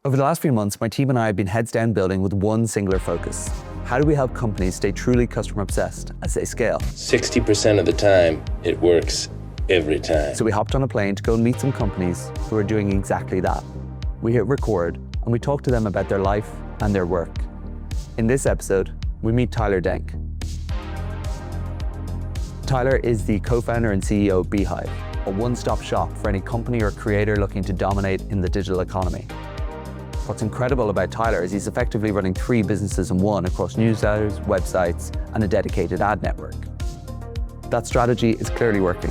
Over the last few months, my team and I have been heads down building with one singular focus. How do we help companies stay truly customer obsessed as they scale? 60% of the time, it works every time. So we hopped on a plane to go and meet some companies who are doing exactly that. We hit record and we talked to them about their life and their work. In this episode, we meet Tyler Denk. Tyler is the co-founder and CEO of beehiiv, a one-stop shop for any company or creator looking to dominate in the digital economy. What's incredible about Tyler is he's effectively running 3 businesses in one across newsletters, websites, and a dedicated ad network. That strategy is clearly working.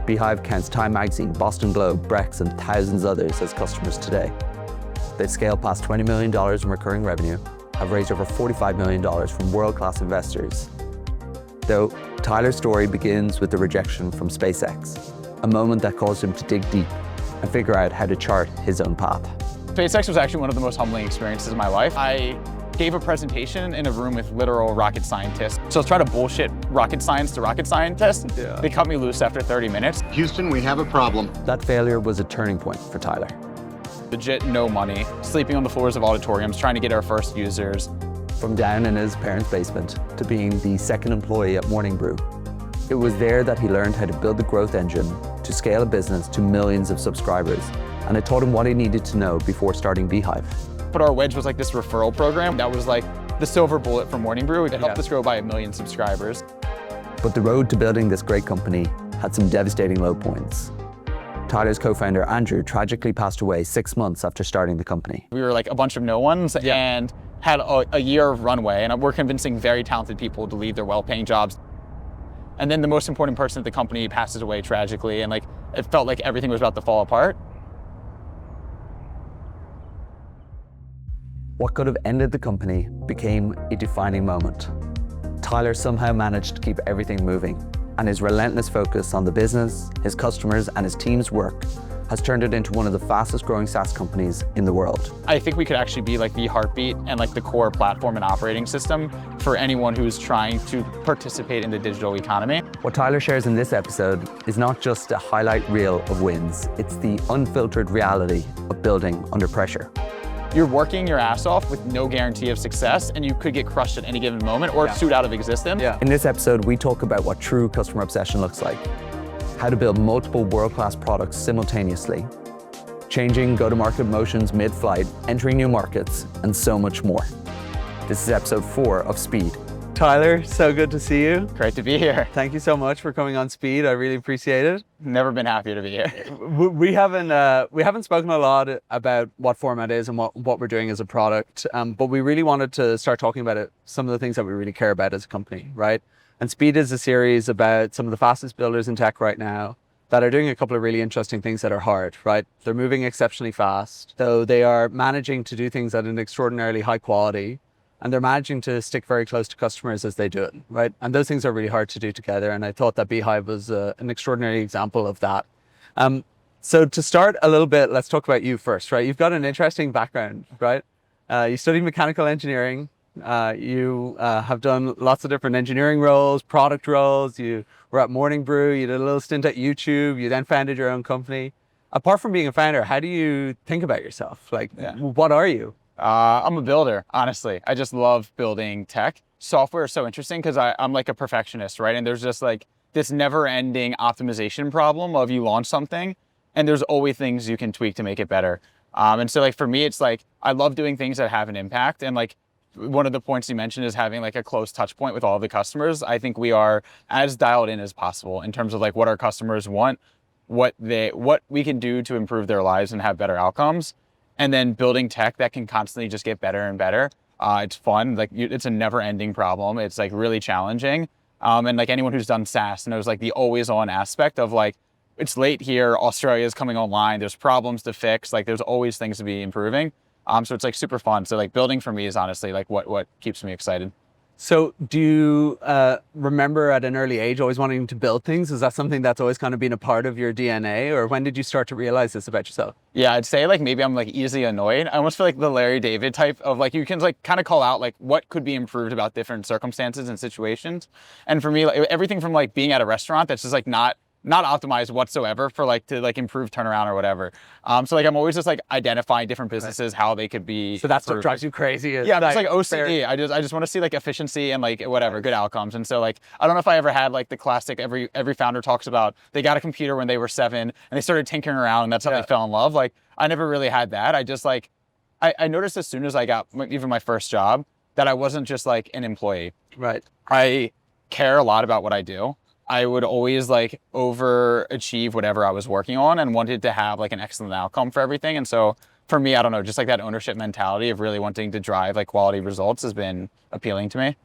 beehiiv counts Time Magazine, Boston Globe, Brex, and thousands others as customers today. They've scaled past $20 million in recurring revenue, have raised over $45 million from world-class investors. Though Tyler's story begins with the rejection from SpaceX, a moment that caused him to dig deep and figure out how to chart his own path. SpaceX was actually one of the most humbling experiences of my life. I gave a presentation in a room with literal rocket scientists. So I was trying to bullshit rocket science to rocket scientists. Yeah. They cut me loose after 30 minutes. Houston, we have a problem. That failure was a turning point for Tyler. Legit no money, sleeping on the floors of auditoriums, trying to get our first users. From down in his parents' basement to being the second employee at Morning Brew. It was there that he learned how to build the growth engine to scale a business to millions of subscribers. And it taught him what he needed to know before starting beehiiv. But our wedge was like this referral program. That was like the silver bullet for Morning Brew. It helped us grow by 1 million subscribers. But the road to building this great company had some devastating low points. Tyler's co-founder, Andrew, tragically passed away 6 months after starting the company. We were like a bunch of no ones and had a year of runway. And we're convincing very talented people to leave their well-paying jobs. And then the most important person at the company passes away tragically. And like it felt like everything was about to fall apart. What could have ended the company became a defining moment. Tyler somehow managed to keep everything moving, and his relentless focus on the business, his customers, and his team's work has turned it into one of the fastest growing SaaS companies in the world. I think we could actually be like the heartbeat and like the core platform and operating system for anyone who's trying to participate in the digital economy. What Tyler shares in this episode is not just a highlight reel of wins, it's the unfiltered reality of building under pressure. You're working your ass off with no guarantee of success, and you could get crushed at any given moment or suit out of existence. In this episode, we talk about what true customer obsession looks like, how to build multiple world-class products simultaneously, changing go-to-market motions mid-flight, entering new markets, and so much more. This is episode 4 of Speed. Tyler, so good to see you. Great to be here. Thank you so much for coming on Speed. I really appreciate it. Never been happier to be here. We haven't spoken a lot about what format is and what we're doing as a product, but we really wanted to start talking about some of the things that we really care about as a company, right? And Speed is a series about some of the fastest builders in tech right now that are doing a couple of really interesting things that are hard, right? They're moving exceptionally fast, though they are managing to do things at an extraordinarily high quality. And they're managing to stick very close to customers as they do it, right? And those things are really hard to do together. And I thought that beehiiv was an extraordinary example of that. So to start a little bit, let's talk about you first, right? You've got an interesting background, right? You studied mechanical engineering. You have done lots of different engineering roles, product roles. You were at Morning Brew. You did a little stint at YouTube. You then founded your own company. Apart from being a founder, how do you think about yourself? Like, what are you? I'm a builder, honestly. I just love building tech. Software is so interesting because I'm like a perfectionist, right? And there's just like this never-ending optimization problem of you launch something and there's always things you can tweak to make it better. And so like for me, it's like I love doing things that have an impact. And like one of the points you mentioned is having like a close touch point with all of the customers. I think we are as dialed in as possible in terms of like what our customers want, what we can do to improve their lives and have better outcomes. And then building tech that can constantly just get better and better. It's fun, like it's a never ending problem. It's like really challenging. And like anyone who's done SaaS knows like the always on aspect of like, it's late here, Australia is coming online, there's problems to fix, like there's always things to be improving. So it's like super fun. So like building for me is honestly like what keeps me excited. So do you remember at an early age always wanting to build things? Is that something that's always kind of been a part of your DNA? Or when did you start to realize this about yourself? Yeah, I'd say like maybe I'm like easily annoyed. I almost feel like the Larry David type of like you can like kind of call out like what could be improved about different circumstances and situations. And for me, like everything from like being at a restaurant that's just like not not optimized whatsoever for like to like improve turnaround or whatever. So like I'm always just like identifying different businesses, how they could be. So that's what improved. drives you crazy. Yeah, it's like OCD. I just want to see like efficiency and like whatever good outcomes. And so like I don't know if I ever had like the classic every founder talks about they got a computer when they were 7 and they started tinkering around and that's how they fell in love. Like I never really had that. I just like I noticed as soon as I got even my first job that I wasn't just like an employee. Right. I care a lot about what I do. I would always like overachieve whatever I was working on and wanted to have like an excellent outcome for everything. And so for me, I don't know, just like that ownership mentality of really wanting to drive like quality results has been appealing to me.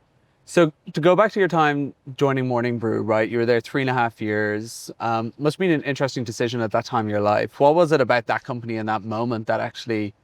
So to go back to your time joining Morning Brew, right? You were there 3.5 years. Must have been an interesting decision at that time in your life. What was it about that company in that moment that actually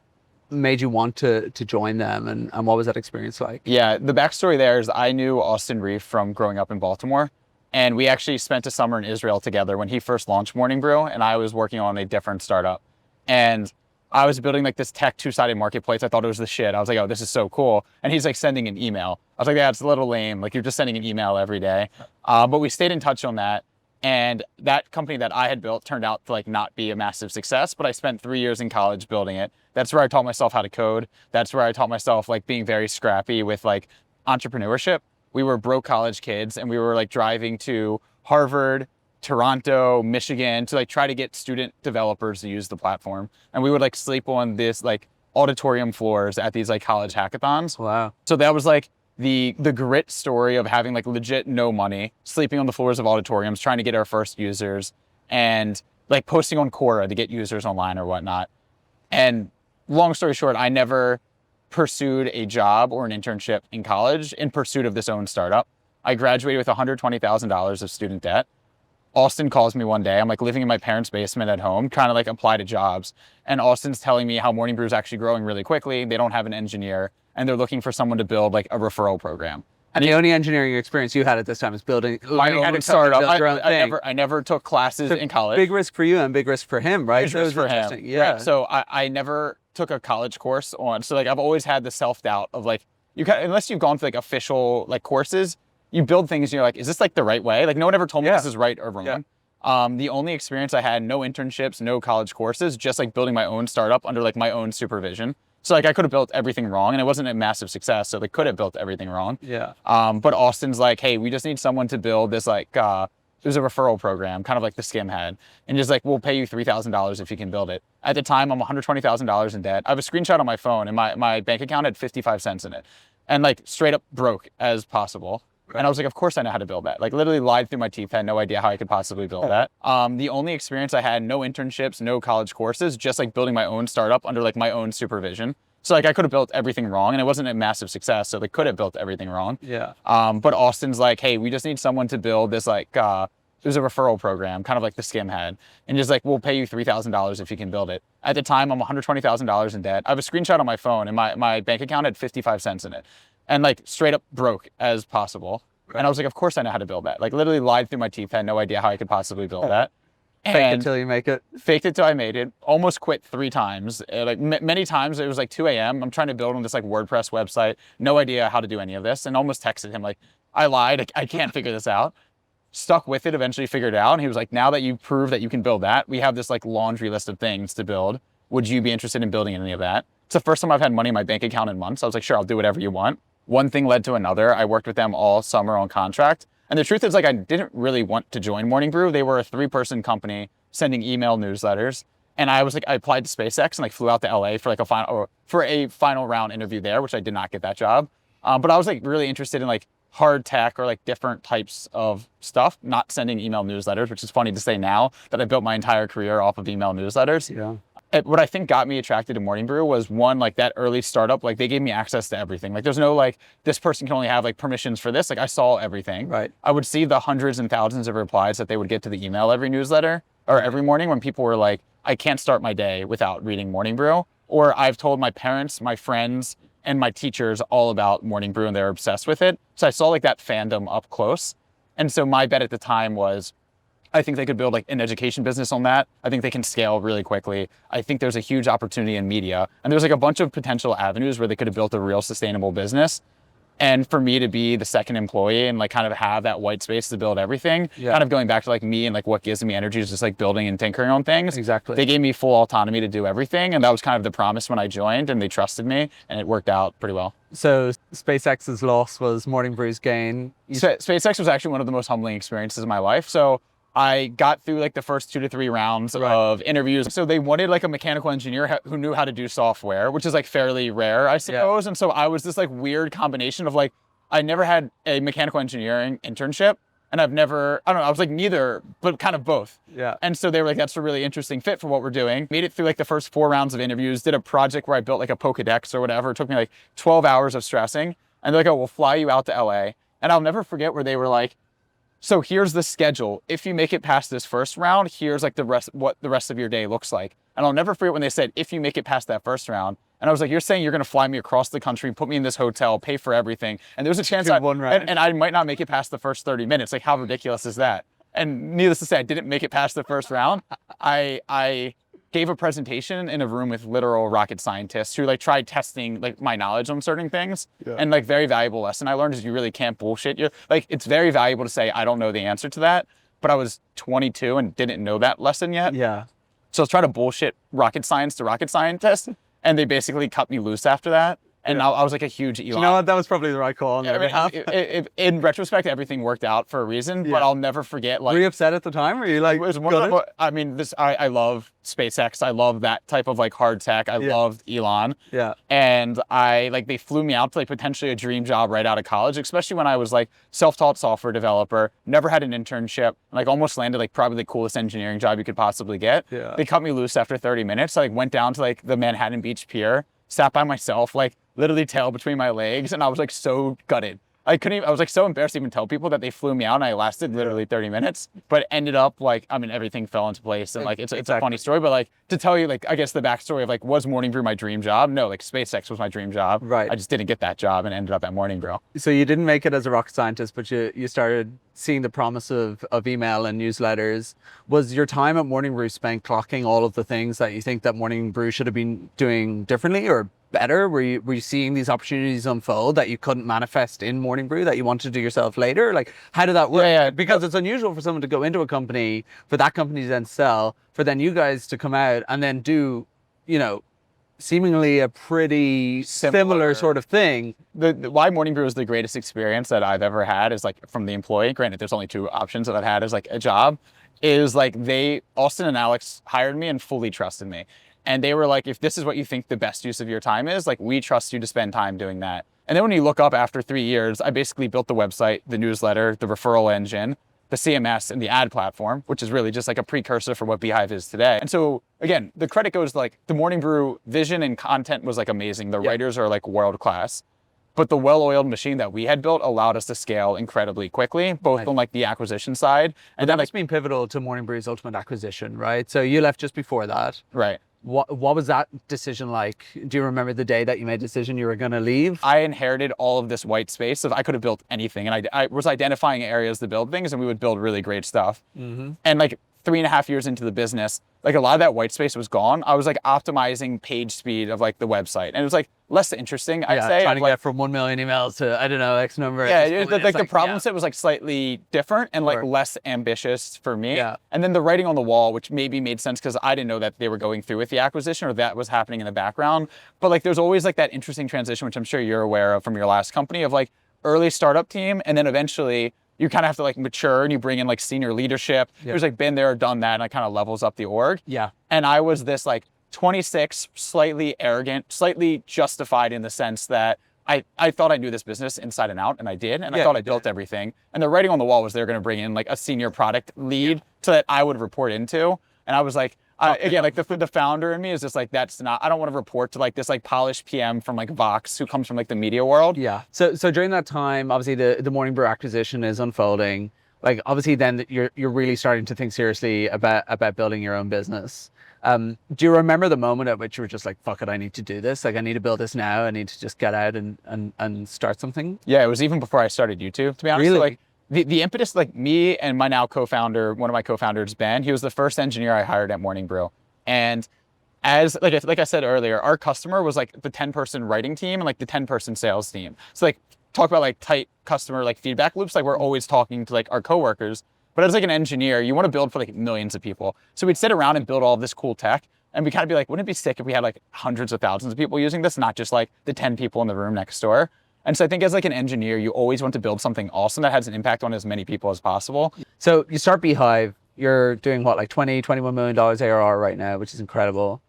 made you want to join them, and what was that experience like? Yeah, the backstory there is I knew Austin Reef from growing up in Baltimore, and we actually spent a summer in Israel together when he first launched Morning Brew, and I was working on a different startup. And I was building like this tech two-sided marketplace. I thought it was the shit. I was like, oh, this is so cool. And he's like sending an email. I was like, yeah, it's a little lame. Like you're just sending an email every day. But we stayed in touch on that. And that company that I had built turned out to like not be a massive success, but I spent 3 years in college building it. That's where I taught myself how to code. That's where I taught myself like being very scrappy with like entrepreneurship. We were broke college kids and we were like driving to Harvard, Toronto, Michigan to like try to get student developers to use the platform. And we would like sleep on this like auditorium floors at these like college hackathons. Wow. So that was like the grit story of having like legit no money, sleeping on the floors of auditoriums, trying to get our first users and like posting on Quora to get users online or whatnot. And long story short, I never pursued a job or an internship in college in pursuit of this own startup. I graduated with $120,000 of student debt. Austin calls me one day. I'm like living in my parents' basement at home, trying to like apply to jobs. And Austin's telling me how Morning Brew is actually growing really quickly. They don't have an engineer and they're looking for someone to build like a referral program. And the only engineering experience you had at this time is building I had a startup. I I never took classes in college. Big risk for you and big risk for him, right? Big risk for him. Yeah. Right. So I never took a college course on. So like I've always had the self-doubt of like you can, unless you've gone through like official like courses, you build things and you're like, is this like the right way? Like no one ever told me this is right or wrong. Yeah. The only experience I had, no internships, no college courses, just like building my own startup under like my own supervision. So like I could have built everything wrong and it wasn't a massive success. So they could have built everything wrong. Yeah. But Austin's like, hey, we just need someone to build this like, it was a referral program, kind of like the Skim had. And just like, we'll pay you $3,000 if you can build it. At the time, I'm $120,000 in debt. I have a screenshot on my phone and my bank account had 55 cents in it. And like straight up broke as possible. Right. And I was like, of course I know how to build that. Like literally lied through my teeth, had no idea how I could possibly build that. The only experience I had, no internships, no college courses, just like building my own startup under like my own supervision. So like I could have built everything wrong and it wasn't a massive success. So they could have built everything wrong. Yeah. But Austin's like, hey, we just need someone to build this like, it was a referral program, kind of like the Skim had. And just like, we'll pay you $3,000 if you can build it. At the time, I'm $120,000 in debt. I have a screenshot on my phone and my bank account had 55 cents in it. And like straight up broke as possible. Right. And I was like, of course I know how to build that. Like literally lied through my teeth, had no idea how I could possibly build that. And fake it till you make it. Faked it till I made it. Almost quit 3 times. Like many times it was like 2 a.m. I'm trying to build on this like WordPress website. No idea how to do any of this. And almost texted him like, I lied. I can't figure this out. Stuck with it, eventually figured it out. And he was like, now that you prove that you can build that, we have this like laundry list of things to build. Would you be interested in building any of that? It's the first time I've had money in my bank account in months. I was like, sure, I'll do whatever you want. One thing led to another. I worked with them all summer on contract. And the truth is like, I didn't really want to join Morning Brew. They were a 3-person company sending email newsletters. And I was like, I applied to SpaceX and like flew out to LA for like a final round interview there, which I did not get that job. But I was like really interested in like hard tech or like different types of stuff, not sending email newsletters, which is funny to say now that I built my entire career off of email newsletters. Yeah. What I think got me attracted to Morning Brew was one, like that early startup, like they gave me access to everything. Like there's no like, this person can only have like permissions for this. Like I saw everything. Right. I would see the hundreds and thousands of replies that they would get to the email every newsletter or every morning when people were like, I can't start my day without reading Morning Brew. Or I've told my parents, my friends, and my teachers all about Morning Brew and they're obsessed with it. So I saw like that fandom up close. And so my bet at the time was, I think they could build like an education business on that. I think they can scale really quickly. I think there's a huge opportunity in media. And there's like a bunch of potential avenues where they could have built a real sustainable business. And for me to be the second employee and like kind of have that white space to build everything, Yeah. kind of going back to like me and like what gives me energy is just like building and tinkering on things. Exactly. They gave me full autonomy to do everything. And that was kind of the promise when I joined, and they trusted me, and it worked out pretty well. So SpaceX's loss was Morning Brew's gain. SpaceX was actually one of the most humbling experiences of my life. So I got through like the first 2 to 3 rounds of interviews. So they wanted like a mechanical engineer who knew how to do software, which is like fairly rare, I suppose. And so I was this like weird combination of like, I never had a mechanical engineering internship, and I was like neither, but kind of both. Yeah. And so they were like, that's a really interesting fit for what we're doing. Made it through like the first 4 rounds of interviews, did a project where I built like a Pokedex or whatever. It took me like 12 hours of stressing. And they're like, oh, we'll fly you out to LA. And I'll never forget where they were like, so here's the schedule. If you make it past this first round, here's like what the rest of your day looks like. And I'll never forget when they said, if you make it past that first round. And I was like, you're saying you're going to fly me across the country, put me in this hotel, pay for everything. And there's a chance and I might not make it past the first 30 minutes. Like, how ridiculous is that? And needless to say, I didn't make it past the first round. I gave a presentation in a room with literal rocket scientists who like tried testing like my knowledge on certain things. And like very valuable lesson I learned is you really can't bullshit. It's very valuable to say, I don't know the answer to that, but I was 22 and didn't know that lesson yet. Yeah. So I was trying to bullshit rocket science to rocket scientists, and they basically cut me loose after that. And I was like a huge Elon. You know what? That was probably the right call on their behalf. In retrospect, everything worked out for a reason, but I'll never forget. Like, were you upset at the time? Were you like, I mean, I love SpaceX. I love that type of like hard tech. I loved Elon. Yeah. And they flew me out to like potentially a dream job right out of college, especially when I was like self-taught software developer, never had an internship, like almost landed like probably the coolest engineering job you could possibly get. Yeah. They cut me loose after 30 minutes. I like went down to like the Manhattan Beach Pier, sat by myself, like literally tail between my legs, and I was like so gutted. I was like so embarrassed to even tell people that they flew me out, and I lasted literally 30 minutes, but ended up like, I mean, everything fell into place, and like it's a funny story, but like to tell you like, I guess the backstory of like, was Morning Brew my dream job? No, like SpaceX was my dream job. Right. I just didn't get that job and ended up at Morning Brew. So you didn't make it as a rocket scientist, but you started seeing the promise of email and newsletters. Was your time at Morning Brew spent clocking all of the things that you think that Morning Brew should have been doing differently or better? Were you seeing these opportunities unfold that you couldn't manifest in Morning Brew that you wanted to do yourself later? Like, how did that work? Yeah. Because it's unusual for someone to go into a company, for that company to then sell, for then you guys to come out and then do, seemingly a pretty similar sort of thing. Why Morning Brew is the greatest experience that I've ever had is like from the employee. Granted, there's only 2 options that I've had as like a job. Is like Austin and Alex hired me and fully trusted me. And they were like, if this is what you think the best use of your time is, like, we trust you to spend time doing that. And then when you look up after 3 years, I basically built the website, the newsletter, the referral engine, the CMS, and the ad platform, which is really just like a precursor for what beehiiv is today. And so again, the credit goes to like the Morning Brew vision and content was like amazing. The writers are like world class. But the well-oiled machine that we had built allowed us to scale incredibly quickly, both on like the acquisition side. And that must been pivotal to Morning Brew's ultimate acquisition, right? So you left just before that. Right. What was that decision like? Do you remember the day that you made the decision you were going to leave? I inherited all of this white space of I could have built anything, and I was identifying areas to build things, and we would build really great stuff. And like 3.5 years into the business, like a lot of that white space was gone. I was like optimizing page speed of like the website, and it was like less interesting, I'd say. Trying to get from 1 million emails to, I don't know, X number. Yeah, the problem set was like slightly different and like less ambitious for me. Yeah. And then the writing on the wall, which maybe made sense because I didn't know that they were going through with the acquisition or that was happening in the background. But like there's always like that interesting transition, which I'm sure you're aware of from your last company, of like early startup team, and then eventually you kind of have to like mature and you bring in like senior leadership who's like been there, done that, and it kind of levels up the org. Yeah. And I was this like 26, slightly arrogant, slightly justified in the sense that I thought I knew this business inside and out, and I did, and I thought I built everything. And the writing on the wall was they're going to bring in like a senior product lead so that I would report into. And I was like, again, like the founder in me is just like, I don't want to report to like this like polished PM from like Vox who comes from like the media world. Yeah. So during that time, obviously the Morning Brew acquisition is unfolding. Like obviously then you're really starting to think seriously about building your own business. Do you remember the moment at which you were just like, fuck it, I need to do this. Like I need to build this now. I need to just get out and start something. Yeah, it was even before I started YouTube, to be honest. Really? So, like the impetus, like me and my now co-founder, one of my co-founders, Ben, he was the first engineer I hired at Morning Brew. And as like I said earlier, our customer was like the 10-person writing team and like the 10-person sales team. So like talk about like tight customer like feedback loops. Like we're always talking to like our coworkers, but as like an engineer, you want to build for like millions of people. So we'd sit around and build all of this cool tech. And we kind of be like, wouldn't it be sick if we had like hundreds of thousands of people using this, not just like the 10 people in the room next door? And so I think as like an engineer, you always want to build something awesome that has an impact on as many people as possible. So you start beehiiv, you're doing what, like $21 million ARR right now, which is incredible.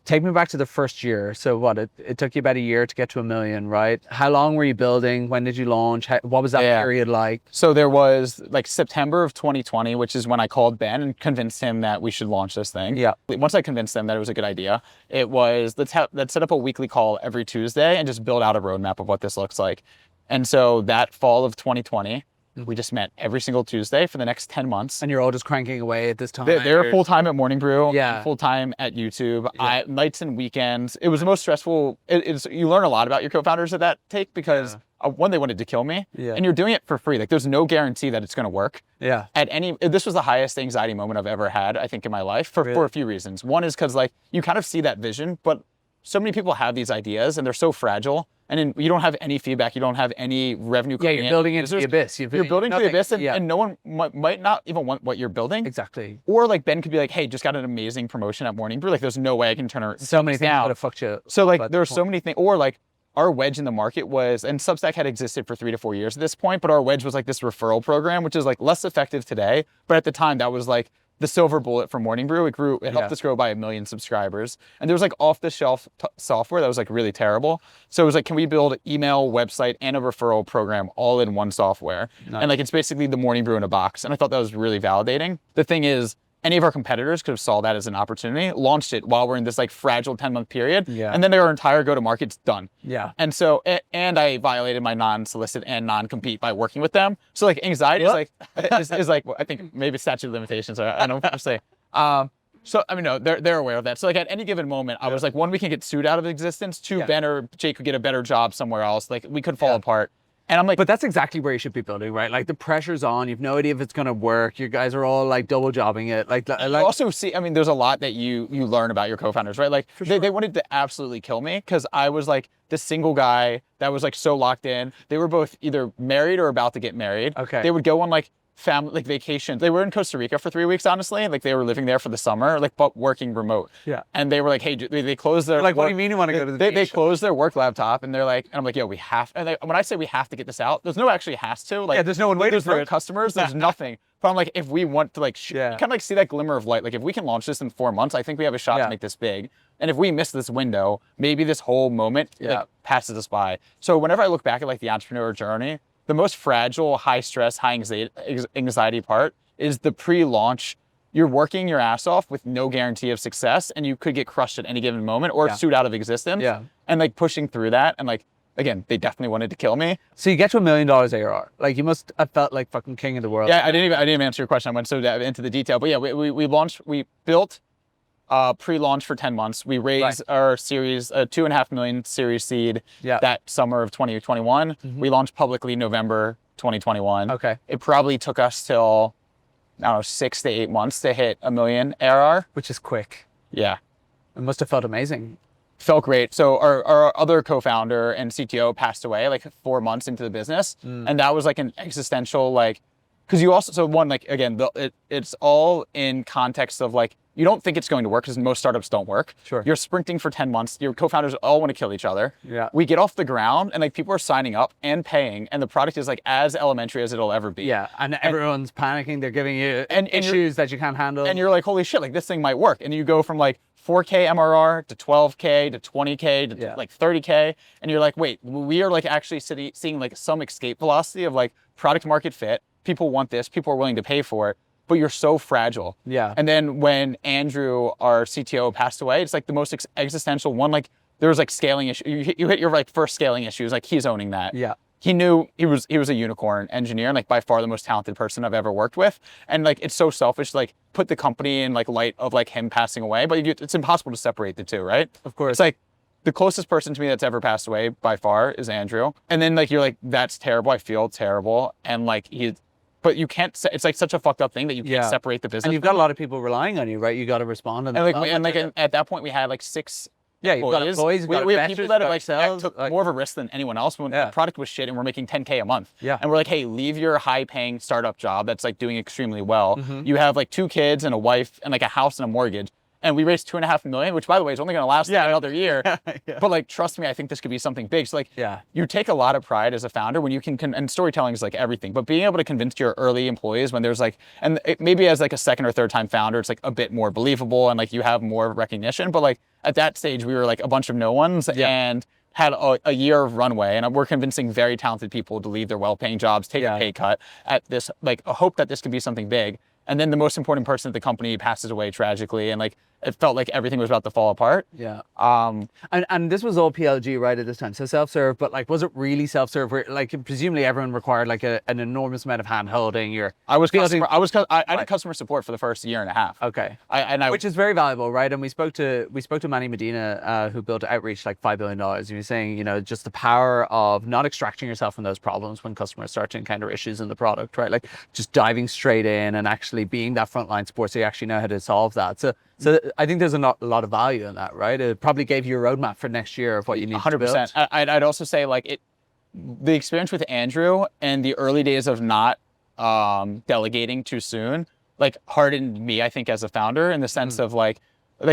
Take me back to the first year. So what, it took you about a year to get to $1 million, right? How long were you building? When did you launch? What was that period like? So there was like September of 2020, which is when I called Ben and convinced him that we should launch this thing. Yeah. Once I convinced them that it was a good idea, it was, let's set up a weekly call every Tuesday and just build out a roadmap of what this looks like. And so that fall of 2020, we just met every single Tuesday for the next 10 months. And you're all just cranking away at this time? They're full-time at Morning Brew, yeah, full-time at YouTube, nights and weekends. It was the most stressful. You learn a lot about your co-founders at that take because one, they wanted to kill me, and you're doing it for free. Like there's no guarantee that it's going to work. Yeah. This was the highest anxiety moment I've ever had, I think, in my life for a few reasons. One is because like you kind of see that vision, but so many people have these ideas and they're so fragile. And then you don't have any feedback. You don't have any revenue. Yeah, you're building into the abyss. You're building to the abyss, and no one might not even want what you're building. Exactly. Or like Ben could be like, hey, just got an amazing promotion at Morning Brew. Like there's no way I can turn around. So many things would have fucked you. So like there are so many things. Or like our wedge in the market was, and Substack had existed for 3 to 4 years at this point, but our wedge was like this referral program, which is like less effective today. But at the time, that was like the silver bullet for Morning Brew. It helped us grow by 1 million subscribers. And there was like off-the-shelf software that was like really terrible. So it was like, can we build email, website, and a referral program all in one software? Nice. And like, it's basically the Morning Brew in a box. And I thought that was really validating. The thing is, any of our competitors could have saw that as an opportunity, launched it while we're in this like fragile 10-month period, and then their entire go-to-market's done. Yeah. And so, and I violated my non-solicit and non-compete by working with them. So like anxiety is like, I think maybe statute of limitations, I don't know what to say. So, I mean, no, they're aware of that. So like at any given moment, I was like, one, we can get sued out of existence. Two, Ben or Jake could get a better job somewhere else. Like we could fall apart. And I'm like, but that's exactly where you should be building, right? Like the pressure's on, you've no idea if it's going to work. You guys are all like double jobbing it. Like you also see, I mean, there's a lot that you learn about your co-founders, right? Like they wanted to absolutely kill me because I was like the single guy that was like so locked in. They were both either married or about to get married. Okay. They would go on like family, like vacations. They were in Costa Rica for 3 weeks, honestly. Like they were living there for the summer, like but working remote. Yeah. And they were like, hey, they closed their like, what do you mean you want to go to the beach? They closed their work laptop and they're like, and I'm like, yo, we have. And when I say we have to get this out, there's no actually has to. Like, there's no one waiting for no customers. There's nothing. But I'm like, if we want to like, kind of like see that glimmer of light. Like if we can launch this in 4 months, I think we have a shot to make this big. And if we miss this window, maybe this whole moment like, passes us by. So whenever I look back at like the entrepreneur journey, the most fragile, high stress, high anxiety part is the pre-launch. You're working your ass off with no guarantee of success and you could get crushed at any given moment or sued out of existence. Yeah. And like pushing through that and like, again, they definitely wanted to kill me. So you get to $1 million ARR. Like you must have felt like fucking king of the world. Yeah, I didn't even answer your question. I went so into the detail, but yeah, we built pre-launch for 10 months. We raised our series, 2.5 million series seed that summer of 2021. Mm-hmm. We launched publicly November 2021. Okay. It probably took us till, I don't know, 6 to 8 months to hit 1 million ARR. Which is quick. Yeah. It must have felt amazing. Felt great. So our other co-founder and CTO passed away like 4 months into the business. And that was like an existential, like, because you also, so one, like, again, it's all in context of like, you don't think it's going to work because most startups don't work. Sure. You're sprinting for 10 months. Your co-founders all want to kill each other. Yeah. We get off the ground and like people are signing up and paying and the product is like as elementary as it'll ever be. Yeah. And everyone's panicking. They're giving you issues that you can't handle. And you're like, holy shit, like this thing might work. And you go from like 4K MRR to 12K to 20K to like 30K. And you're like, wait, we are like actually seeing like some escape velocity of like product market fit. People want this. People are willing to pay for it. But you're so fragile. Yeah. And then when Andrew, our CTO, passed away, it's like the most existential one. Like there was like scaling issue. You hit your like first scaling issues. Like he's owning that. Yeah. He knew he was a unicorn engineer and like by far the most talented person I've ever worked with. And like it's so selfish to like put the company in like light of like him passing away. But it's impossible to separate the two, right? Of course. It's like the closest person to me that's ever passed away by far is Andrew. And then like you're like, that's terrible. I feel terrible. And like but you can't. It's like such a fucked up thing that you can't separate the business. And you've got a lot of people relying on you, right? You got to respond. And at that point, we had like 6 Yeah, you've got employees, you've got we have investors, people that have got like sales, took like- more of a risk than anyone else when Yeah. the product was shit and we're making 10K a month. Yeah. And we're like, hey, leave your high-paying startup job that's like doing extremely well. Mm-hmm. You have like 2 kids and a wife and like a house and a mortgage. And we raised $2.5 million, which by the way is only going to last another year. Yeah. But like, trust me, I think this could be something big. So like, Yeah. you take a lot of pride as a founder when you can, and storytelling is like everything, but being able to convince your early employees when there's like, and maybe as like a second or third time founder, it's like a bit more believable and like you have more recognition. But like at that stage, we were like a bunch of no ones and had a year of runway, and we're convincing very talented people to leave their well-paying jobs, take a pay cut at this, like a hope that this could be something big. And then the most important person at the company passes away tragically, and like it felt like everything was about to fall apart. Yeah. And this was all PLG right at this time, so self-serve. But like, was it really self-serve? Where, like, presumably everyone required like an enormous amount of hand holding. I did customer support for the first year and a half. Okay. Which Which is very valuable, right? And we spoke to Manny Medina, who built Outreach like $5 billion. He was saying, you know, just the power of not extracting yourself from those problems when customers start to encounter issues in the product, right? Like just diving straight in and actually being that frontline support, so you actually know how to solve that. So I think there's a lot of value in that, right? It probably gave you a roadmap for next year of what you need 100%. To build. I'd also say like the experience with Andrew and the early days of not delegating too soon, like hardened me, I think, as a founder in the sense of like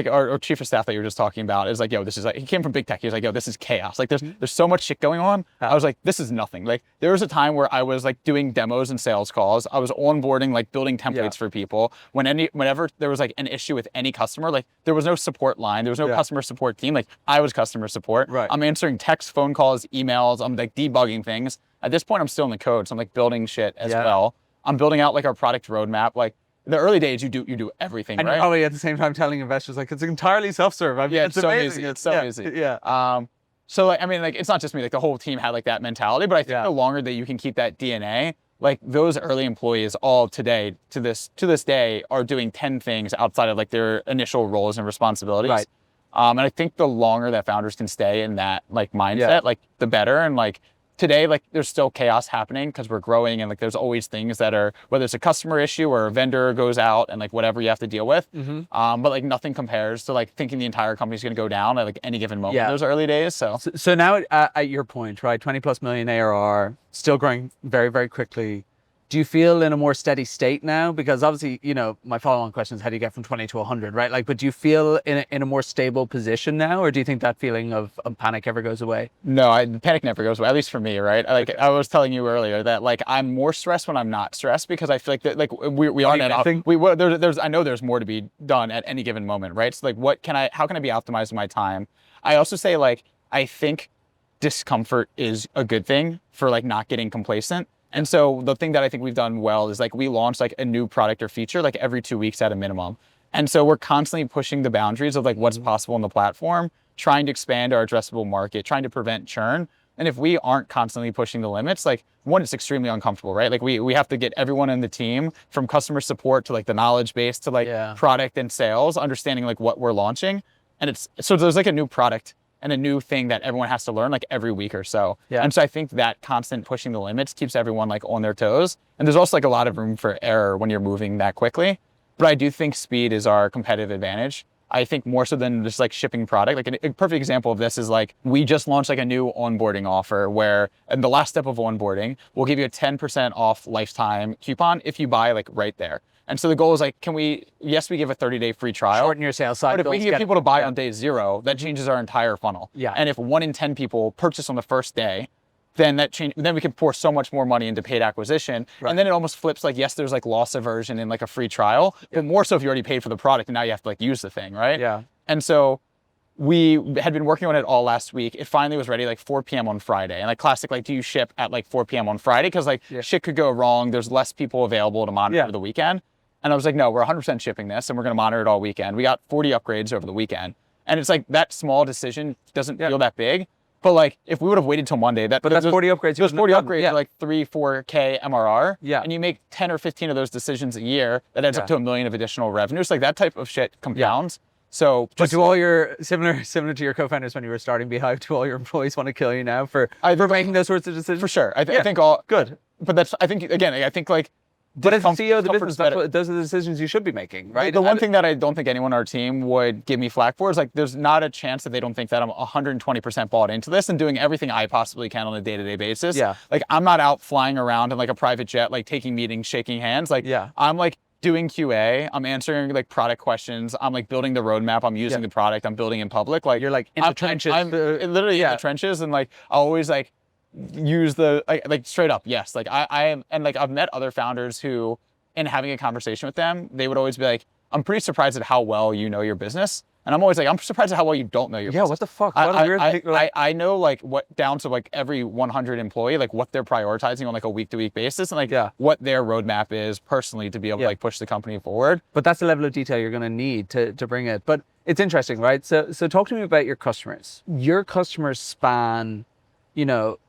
our chief of staff that you were just talking about is like, yo, this is like, he came from big tech. He was like, yo, this is chaos. Like there's so much shit going on. I was like, this is nothing. Like there was a time where I was like doing demos and sales calls. I was onboarding, like building templates for people. Whenever there was like an issue with any customer, like there was no support line. There was no customer support team. Like I was customer support. Right. I'm answering texts, phone calls, emails. I'm like debugging things. At this point, I'm still in the code. So I'm like building shit as well. I'm building out like our product roadmap. Like, in the early days, you do everything, and right? And probably at the same time telling investors like it's entirely self-serve. I mean, yeah, it's so amazing. easy. It's so easy. Yeah. So like, I mean, like it's not just me. Like the whole team had like that mentality. But I think the longer that you can keep that DNA, like those early employees, all today to this day, are doing 10 things outside of like their initial roles and responsibilities. Right. And I think the longer that founders can stay in that like mindset, like the better. And like today, like there's still chaos happening because we're growing, and like there's always things that are, whether it's a customer issue or a vendor goes out and like whatever you have to deal with. But like nothing compares to like thinking the entire company's going to go down at like any given moment in those early days. So now at your point, right, 20+ million ARR, still growing very, very quickly. Do you feel in a more steady state now? Because obviously, you know, my follow-on question is how do you get from 20 to 100, right? Like, but do you feel in a more stable position now, or do you think that feeling of panic ever goes away? No, panic never goes away, at least for me, right? Like I was telling you earlier that like I'm more stressed when I'm not stressed, because I feel like that like we are net off. I know there's more to be done at any given moment, right? So like how can I be optimizing my time? I also say like I think discomfort is a good thing for like not getting complacent. And so the thing that I think we've done well is like we launch like a new product or feature like every 2 weeks at a minimum. And so we're constantly pushing the boundaries of like what's possible on the platform, trying to expand our addressable market, trying to prevent churn. And if we aren't constantly pushing the limits, like one, it's extremely uncomfortable, right? Like we have to get everyone in the team, from customer support to like the knowledge base to like product and sales, understanding like what we're launching. And so there's like a new product and a new thing that everyone has to learn like every week or so. And so I think that constant pushing the limits keeps everyone like on their toes. And there's also like a lot of room for error when you're moving that quickly. But I do think speed is our competitive advantage. I think more so than just like shipping product. Like a perfect example of this is like we just launched like a new onboarding offer where in the last step of onboarding, we'll give you a 10% off lifetime coupon if you buy like right there. And so the goal is like, we give a 30-day free trial. Shorten your sales cycle. But if we can get people to buy on day 0, that changes our entire funnel. And if 1 in 10 people purchase on the first day, then then we can pour so much more money into paid acquisition. And then it almost flips like, yes, there's like loss aversion in like a free trial, but more so if you already paid for the product and now you have to like use the thing, right? And so we had been working on it all last week. It finally was ready like 4 p.m. on Friday. And like classic, like do you ship at like 4 p.m. on Friday? Because like shit could go wrong. There's less people available to monitor the weekend. And I was like, no, we're 100% shipping this and we're going to monitor it all weekend. We got 40 upgrades over the weekend. And it's like that small decision doesn't feel that big. But like if we would have waited till Monday, that's 40 upgrades. Those 40 upgrades are like 3-4K MRR. Yeah. And you make 10 or 15 of those decisions a year, that adds up to $1 million of additional revenue. So like that type of shit compounds. So but do all your, similar to your co-founders when you were starting beehiiv, do all your employees want to kill you now for making those sorts of decisions? For sure. I think all good. But I think like But as a CEO of the Discomfort's business, those are the decisions you should be making, right? The one thing that I don't think anyone on our team would give me flack for is like, there's not a chance that they don't think that I'm 120% bought into this and doing everything I possibly can on a day-to-day basis. Yeah. Like I'm not out flying around in like a private jet, like taking meetings, shaking hands. Like I'm like doing QA, I'm answering like product questions, I'm like building the roadmap, I'm using the product, I'm building in public. Like you're like in the trenches. I'm literally in the trenches, and like I always like use the like straight up, yes. Like I am, and like I've met other founders who, in having a conversation with them, they would always be like, I'm pretty surprised at how well you know your business. And I'm always like, I'm surprised at how well you don't know your business. Yeah, what the fuck? What a weird thing. I know like what down to like every 100 employee, like what they're prioritizing on like a week-to-week basis, and like what their roadmap is personally to be able to like push the company forward. But that's the level of detail you're going to need to bring it. But it's interesting, right? So talk to me about your customers. Your customers span, you know,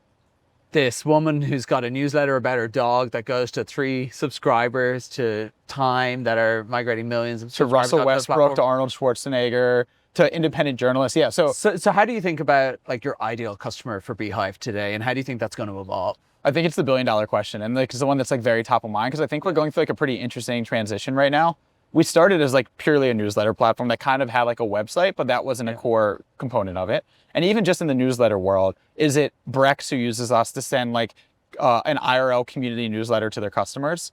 this woman who's got a newsletter about her dog that goes to 3 subscribers, to Time that are migrating millions of subscribers. To Russell Westbrook, to Arnold Schwarzenegger, to independent journalists. Yeah. So how do you think about like your ideal customer for beehiiv today, and how do you think that's going to evolve? I think it's the $1 billion question, and like it's the one that's like very top of mind, because I think we're going through like a pretty interesting transition right now. We started as like purely a newsletter platform that kind of had like a website, but that wasn't a core component of it. And even just in the newsletter world, is it Brex who uses us to send like an IRL community newsletter to their customers?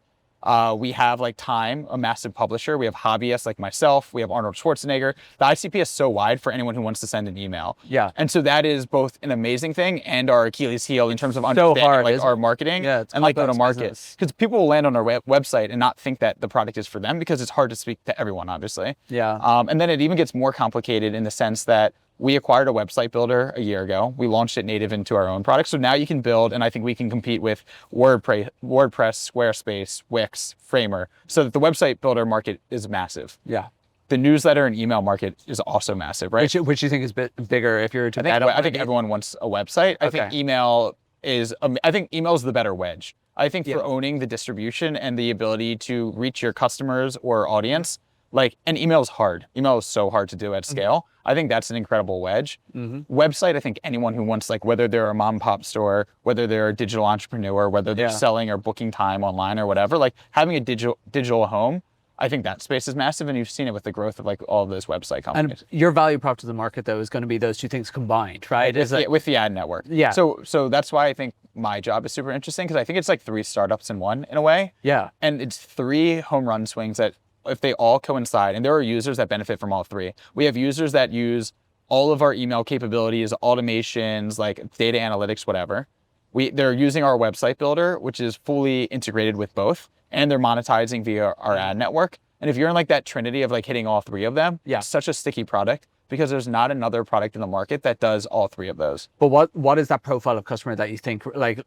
We have like Time, a massive publisher. We have hobbyists like myself. We have Arnold Schwarzenegger. The ICP is so wide for anyone who wants to send an email. Yeah. And so that is both an amazing thing and our Achilles heel in terms of understanding like our marketing and like go to market. Because people will land on our website and not think that the product is for them, because it's hard to speak to everyone, obviously. Yeah. And then it even gets more complicated in the sense that we acquired a website builder a year ago. We launched it native into our own product. So now you can build, and I think we can compete with WordPress, Squarespace, Wix, Framer, so that the website builder market is massive. Yeah. The newsletter and email market is also massive, right? Which you think is bigger if you're to I think everyone wants a website. I think email is the better wedge. I think for owning the distribution and the ability to reach your customers or audience, like, and email is hard. Email is so hard to do at scale. I think that's an incredible wedge. Website, I think anyone who wants, like, whether they're a mom and pop store, whether they're a digital entrepreneur, whether they're selling or booking time online or whatever, like having a digital home, I think that space is massive, and you've seen it with the growth of like all of those website companies. And your value prop to the market, though, is going to be those two things combined, right? With the ad network. Yeah. So that's why I think my job is super interesting, because I think it's like 3 startups in one, in a way. Yeah. And it's 3 home run swings that, if they all coincide, and there are users that benefit from all 3. We have users that use all of our email capabilities, automations, like data analytics, whatever. They're using our website builder, which is fully integrated with both, and they're monetizing via our ad network. And if you're in like that trinity of like hitting all 3 of them, it's such a sticky product, because there's not another product in the market that does all 3 of those. But what is that profile of customer that you think, like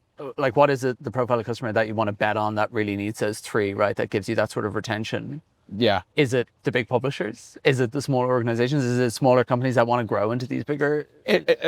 what is it, the profile of customer that you want to bet on that really needs those 3, right? That gives you that sort of retention? Yeah. Is it the big publishers? Is it the smaller organizations? Is it smaller companies that want to grow into these bigger?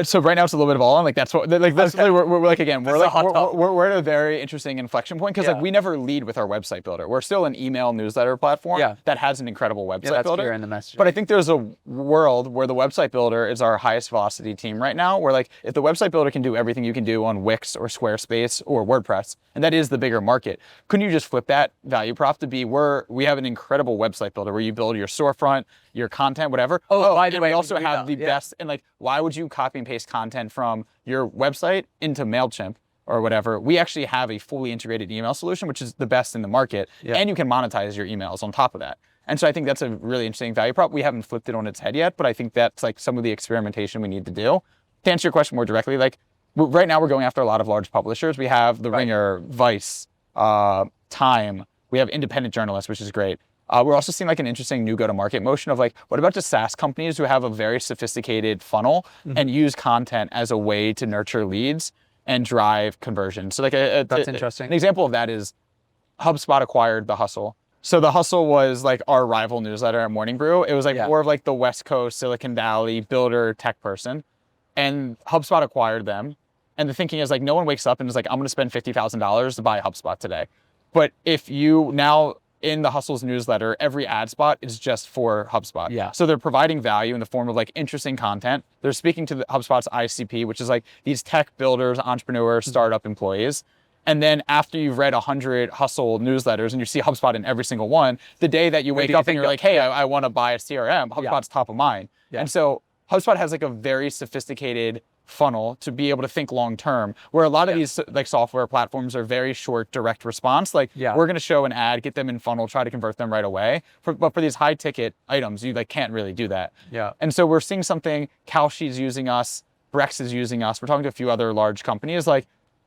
So right now it's a little bit of all, and like that's what, like that's really, we're like, again, we're at a very interesting inflection point, because like we never lead with our website builder. We're still an email newsletter platform that has an incredible website builder. Clear in the message. But I think there's a world where the website builder is our highest velocity team right now, where like if the website builder can do everything you can do on Wix or Squarespace or WordPress, and that is the bigger market, couldn't you just flip that value prop to be we have an incredible website builder where you build your storefront, your content, whatever. By the way, we also have the best, and like, why would you copy and paste content from your website into MailChimp or whatever? We actually have a fully integrated email solution, which is the best in the market, and you can monetize your emails on top of that. And so I think that's a really interesting value prop. We haven't flipped it on its head yet, but I think that's like some of the experimentation we need to do. To answer your question more directly, like right now we're going after a lot of large publishers. We have The Ringer, Vice, Time. We have independent journalists, which is great. We're also seeing like an interesting new go-to-market motion of like, what about just SaaS companies who have a very sophisticated funnel and use content as a way to nurture leads and drive conversion? So like that's interesting. An example of that is HubSpot acquired The Hustle. So The Hustle was like our rival newsletter at Morning Brew. It was like more of like the West Coast, Silicon Valley builder tech person, and HubSpot acquired them. And the thinking is like, no one wakes up and is like, I'm going to spend $50,000 to buy HubSpot today. But if you now, in the Hustle's newsletter, every ad spot is just for HubSpot. Yeah. So they're providing value in the form of like interesting content. They're speaking to HubSpot's ICP, which is like these tech builders, entrepreneurs, startup employees. And then after you've read 100 hustle newsletters and you see HubSpot in every single one, the day that you wake up and you're like, hey, I want to buy a CRM, HubSpot's top of mind. Yeah. And so HubSpot has like a very sophisticated funnel to be able to think long term, where a lot of these like software platforms are very short, direct response. Like we're going to show an ad, get them in funnel, try to convert them right away. But for these high ticket items, you like can't really do that. Yeah. And so we're seeing something, Kalshi's using us, Brex is using us. We're talking to a few other large companies like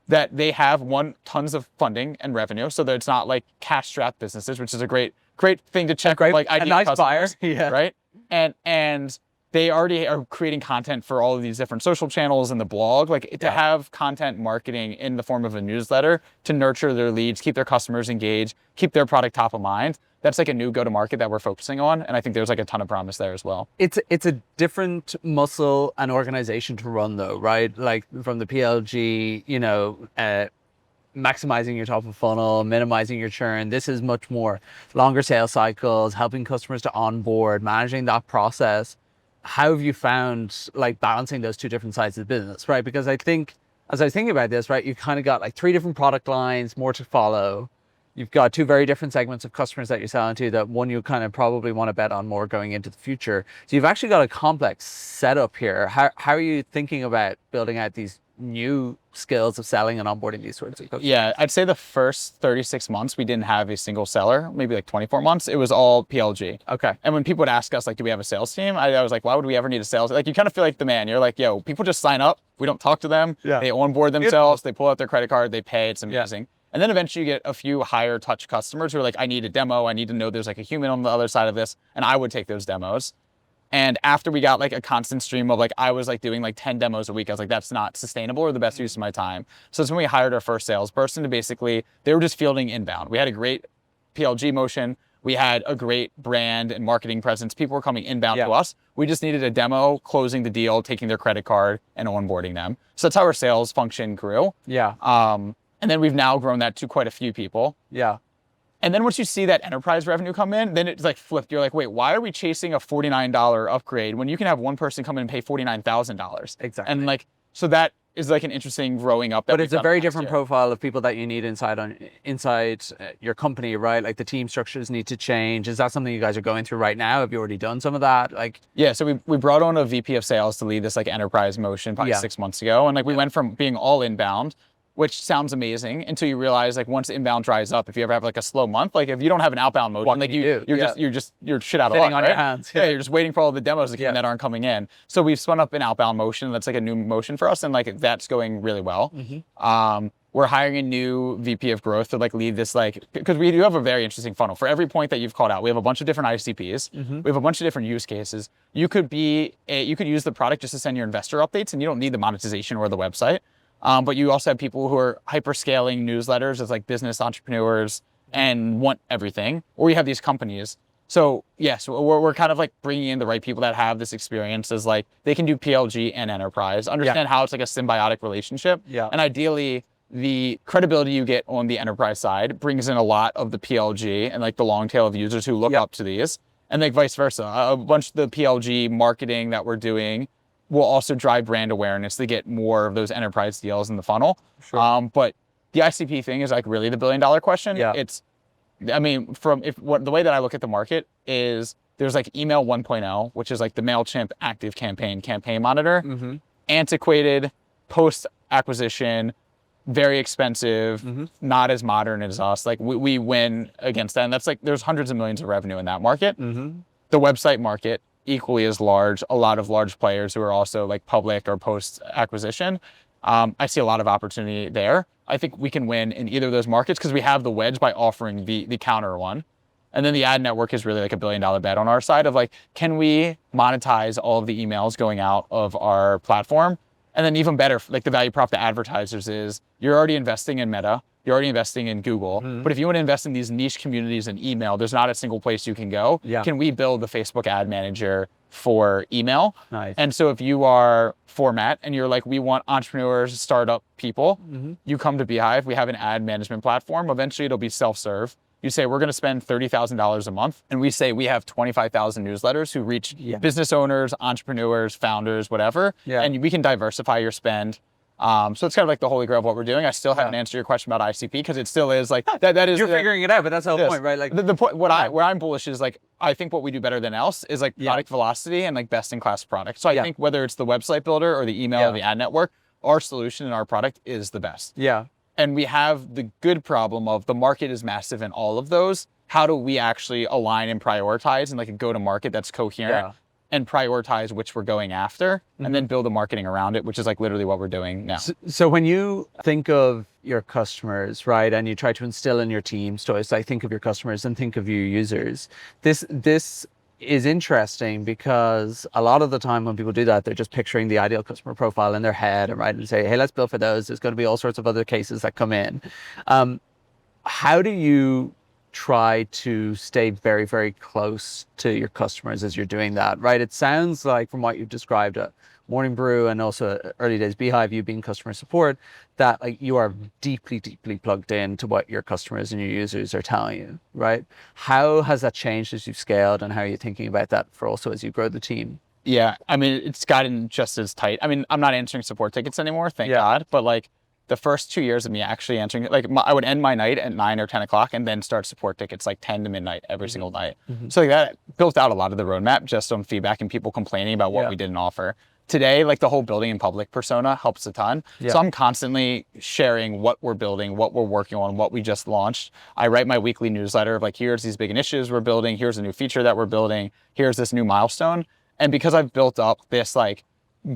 that. They have tons of funding and revenue, so that it's not like cash strapped businesses, which is a great thing to check. Great, like a nice buyer, right? And they already are creating content for all of these different social channels and the blog. Like to have content marketing in the form of a newsletter to nurture their leads, keep their customers engaged, keep their product top of mind. That's like a new go-to-market that we're focusing on. And I think there's like a ton of promise there as well. It's a different muscle and organization to run though, right? Like from the PLG, maximizing your top of funnel, minimizing your churn. This is much more longer sales cycles, helping customers to onboard, managing that process. How have you found like balancing those two different sides of the business, right? Because I think as I was thinking about this, right, you kind of got like 3 different product lines, more to follow. You've got 2 very different segments of customers that you're selling to, that one you kind of probably want to bet on more going into the future. So you've actually got a complex setup here. How are you thinking about building out these new skills of selling and onboarding these sorts of customers? Yeah, I'd say the first 36 months, we didn't have a single seller, maybe like 24 months. It was all PLG. Okay. And when people would ask us, like, do we have a sales team? I was like, why would we ever need a sales? Like, you kind of feel like the man. You're like, yo, people just sign up. We don't talk to them. Yeah. They onboard themselves. They pull out their credit card. They pay. It's amazing. And then eventually you get a few higher touch customers who are like, I need a demo. I need to know there's like a human on the other side of this. And I would take those demos. And after we got like a constant stream of like, I was like doing like 10 demos a week. I was like, that's not sustainable or the best use of my time. So that's when we hired our first salesperson to basically, they were just fielding inbound. We had a great PLG motion. We had a great brand and marketing presence. People were coming inbound to us. We just needed a demo, closing the deal, taking their credit card and onboarding them. So that's how our sales function grew. Yeah. And then we've now grown that to quite a few people. Yeah. And then once you see that enterprise revenue come in, then it's like flipped. You're like, wait, why are we chasing a $49 upgrade when you can have one person come in and pay $49,000? Exactly. And like, so that is like an interesting growing up. But it's a very different profile of people that you need inside your company, right? Like the team structures need to change. Is that something you guys are going through right now? Have you already done some of that? Like, yeah, so we brought on a VP of sales to lead this like enterprise motion probably 6 months ago. And like we went from being all inbound, which sounds amazing, until you realize like once inbound dries up, if you ever have like a slow month, like if you don't have an outbound motion, like you're shit out of luck, on your hands. Yeah, you're just waiting for all the demos that aren't coming in. So we've spun up an outbound motion. That's like a new motion for us, and like that's going really well. We're hiring a new VP of growth to like lead this, like, because we do have a very interesting funnel. For every point that you've called out, we have a bunch of different ICPs. We have a bunch of different use cases. You could use the product just to send your investor updates, and you don't need the monetization or the website. But you also have people who are hyper-scaling newsletters as like business entrepreneurs and want everything. Or you have these companies. So yes, we're kind of like bringing in the right people that have this experience as like, they can do PLG and enterprise, understand how it's like a symbiotic relationship. And ideally, the credibility you get on the enterprise side brings in a lot of the PLG and like the long tail of users who look up to these. And like vice versa. A bunch of the PLG marketing that we're doing will also drive brand awareness to get more of those enterprise deals in the funnel. But the ICP thing is like really the $1 billion question. It's, I mean, the way that I look at the market is there's like email 1.0, which is like the MailChimp active campaign monitor, antiquated, post acquisition, very expensive, not as modern as us. Like we win against that. And that's like, there's hundreds of millions of revenue in that market. The website market, equally as large, a lot of large players who are also like public or post acquisition. I see a lot of opportunity there. I think we can win in either of those markets because we have the wedge by offering the counter one. And then the ad network is really like $1 billion bet on our side of like, can we monetize all of the emails going out of our platform? And then even better, like the value prop to advertisers is you're already investing in Meta, you're already investing in Google, but if you want to invest in these niche communities in email, there's not a single place you can go. Can we build the Facebook ad manager for email? And so if you are Format and you're like, we want entrepreneurs, startup people, you come to beehiiv, we have an ad management platform. Eventually it'll be self-serve. You say, we're going to spend $30,000 a month. And we say, we have 25,000 newsletters who reach business owners, entrepreneurs, founders, whatever. And we can diversify your spend. So it's kind of like the holy grail of what we're doing. I still haven't answered your question about ICP because it still is like that is You're figuring it out, but that's the whole point, right? Like the point. Where I'm bullish is like I think what we do better than else is like product velocity and like best in class product. So I think whether it's the website builder or the email or the ad network, our solution and our product is the best. Yeah. And we have the good problem of the market is massive in all of those. How do we actually align and prioritize and like a go to market that's coherent? And prioritize which we're going after and then build the marketing around it, which is like literally what we're doing now. So when you think of your customers, right, and you try to instill in your teams, so it's like think of your customers and think of your users, this is interesting because a lot of the time when people do that, they're just picturing the ideal customer profile in their head and right and say, hey, let's build for those. There's going to be all sorts of other cases that come in. How do you try to stay very, very close to your customers as you're doing that, right? It sounds like from what you've described at Morning Brew and also early days beehiiv, you being customer support, that like you are deeply, deeply plugged into what your customers and your users are telling you, right? How has that changed as you've scaled and how are you thinking about that for also as you grow the team? Yeah, I mean, it's gotten just as tight. I mean, I'm not answering support tickets anymore, thank God, but like the first 2 years of me actually answering, like I would end my night at 9 or 10 o'clock and then start support tickets like 10 to midnight every single night. So like that built out a lot of the roadmap just on feedback and people complaining about what we didn't offer. Today, like the whole building in public persona helps a ton. So I'm constantly sharing what we're building, what we're working on, what we just launched. I write my weekly newsletter of like, here's these big initiatives we're building, here's a new feature that we're building, here's this new milestone. And because I've built up this like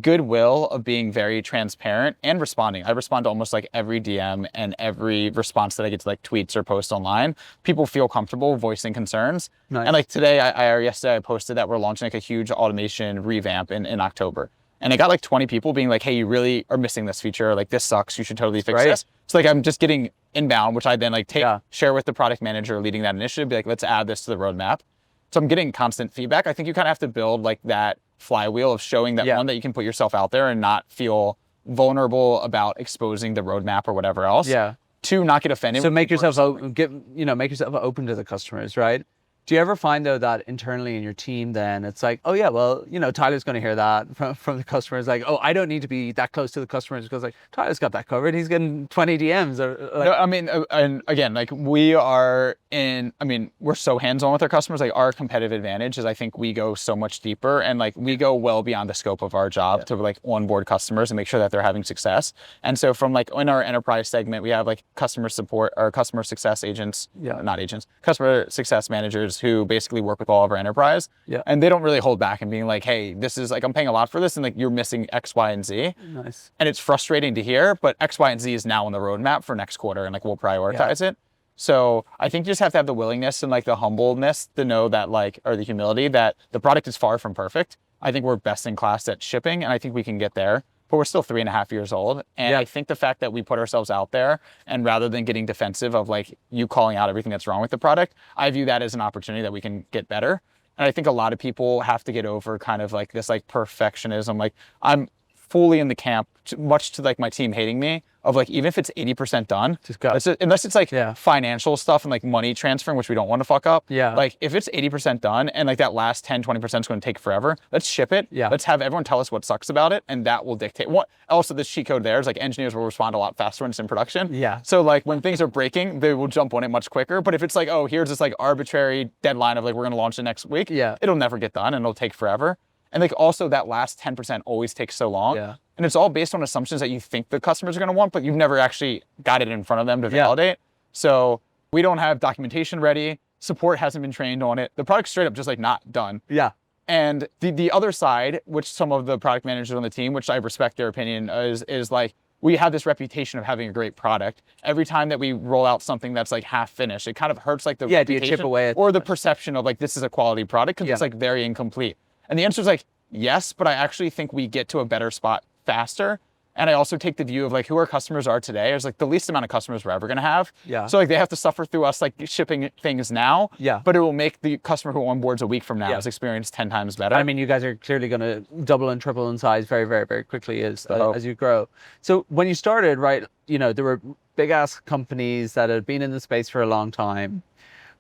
goodwill of being very transparent and responding. I respond to almost like every DM and every response that I get to like tweets or posts online. People feel comfortable voicing concerns. And like today, or yesterday I posted that we're launching like a huge automation revamp in October. And I got like 20 people being like, hey, you really are missing this feature. Like this sucks. You should totally fix this. So like I'm just getting inbound, which I then like share with the product manager leading that initiative, be like, let's add this to the roadmap. So I'm getting constant feedback. I think you kind of have to build like that flywheel of showing that one, that you can put yourself out there and not feel vulnerable about exposing the roadmap or whatever else. Two, not get offended. So make yourself make yourself open to the customers, right? Do you ever find though that internally in your team then it's like, oh yeah, well, Tyler's going to hear that from the customers, like, oh, I don't need to be that close to the customers because like Tyler's got that covered. He's getting 20 DMs or like... No, I mean, and again, like we're so hands-on with our customers. Like our competitive advantage is I think we go so much deeper and like we go well beyond the scope of our job to like onboard customers and make sure that they're having success. And so from like in our enterprise segment, we have like customer support or customer success agents, not agents, customer success managers who basically work with all of our enterprise. And they don't really hold back and being like, hey, this is like, I'm paying a lot for this and like you're missing X, Y, and Z. Nice. And it's frustrating to hear, but X, Y, and Z is now on the roadmap for next quarter and like we'll prioritize it. So I think you just have to have the willingness and like the humbleness to know that like, or the humility that the product is far from perfect. I think we're best in class at shipping and I think we can get there. But we're still 3.5 years old. And I think the fact that we put ourselves out there and rather than getting defensive of like you calling out everything that's wrong with the product, I view that as an opportunity that we can get better. And I think a lot of people have to get over kind of like this like perfectionism. Like I'm fully in the camp, much to like my team hating me, of like, even if it's 80% done, just go. Unless it's like financial stuff and like money transferring, which we don't want to fuck up. Like if it's 80% done and like that last 10, 20% is going to take forever, let's ship it. Let's have everyone tell us what sucks about it. And that will dictate what. Also, this cheat code there is like engineers will respond a lot faster when it's in production. So like when things are breaking, they will jump on it much quicker. But if it's like, oh, here's this like arbitrary deadline of like, we're going to launch it next week. It'll never get done and it'll take forever. And like also that last 10% always takes so long. And it's all based on assumptions that you think the customers are going to want, but you've never actually got it in front of them to validate. So we don't have documentation ready. Support hasn't been trained on it. The product's straight up just like not done. And the other side, which some of the product managers on the team, which I respect their opinion, is like, we have this reputation of having a great product. Every time that we roll out something that's like half finished, it kind of hurts like the reputation do you chip away at or the perception of like, this is a quality product because it's like very incomplete. And the answer is like, yes, but I actually think we get to a better spot faster. And I also take the view of like who our customers are today. There's like the least amount of customers we're ever gonna have. So like they have to suffer through us like shipping things now. But it will make the customer who onboards a week from now his experience 10 times better. I mean, you guys are clearly gonna double and triple in size very, very, very quickly as you grow. So when you started, right, there were big ass companies that had been in the space for a long time.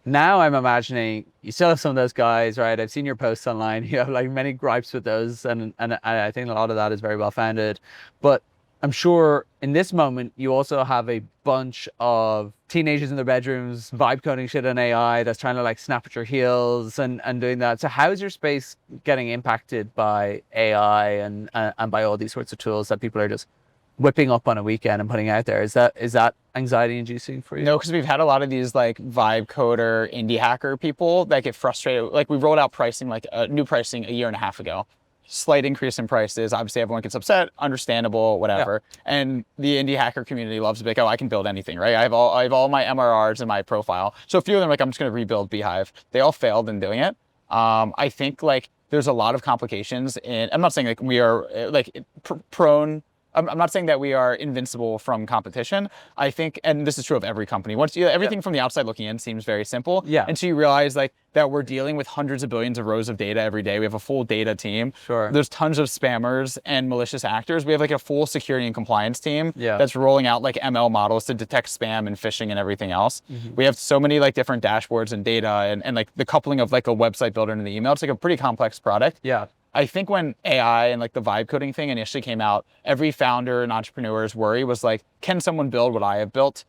Now I'm imagining you still have some of those guys, right? I've seen your posts online. You have like many gripes with those, and I think a lot of that is very well founded. But I'm sure in this moment, you also have a bunch of teenagers in their bedrooms, vibe coding shit on AI that's trying to like snap at your heels and doing that. So how is your space getting impacted by AI and by all these sorts of tools that people are just whipping up on a weekend and putting out there? Is that anxiety inducing for you? No, because we've had a lot of these like vibe coder, indie hacker people that get frustrated. Like we rolled out pricing, like new pricing a year and a half ago. Slight increase in prices. Obviously, everyone gets upset, understandable, whatever. Yeah. And the indie hacker community loves to be like, oh, I can build anything, right? I have all my MRRs in my profile. So a few of them are like, I'm just going to rebuild beehiiv. They all failed in doing it. I think like there's a lot of complications in. I'm not saying like we are like prone. I'm not saying that we are invincible from competition. I think, and this is true of every company, once you, everything from the outside looking in seems very simple. Yeah. Until you realize like that we're dealing with hundreds of billions of rows of data every day. We have a full data team. Sure. There's tons of spammers and malicious actors. We have like a full security and compliance team Yeah. that's rolling out like ML models to detect spam and phishing and everything else. Mm-hmm. We have so many like different dashboards and data and like the coupling of like a website builder into the email. It's like a pretty complex product. Yeah. I think when AI and like the vibe coding thing initially came out, every founder and entrepreneur's worry was like, can someone build what I have built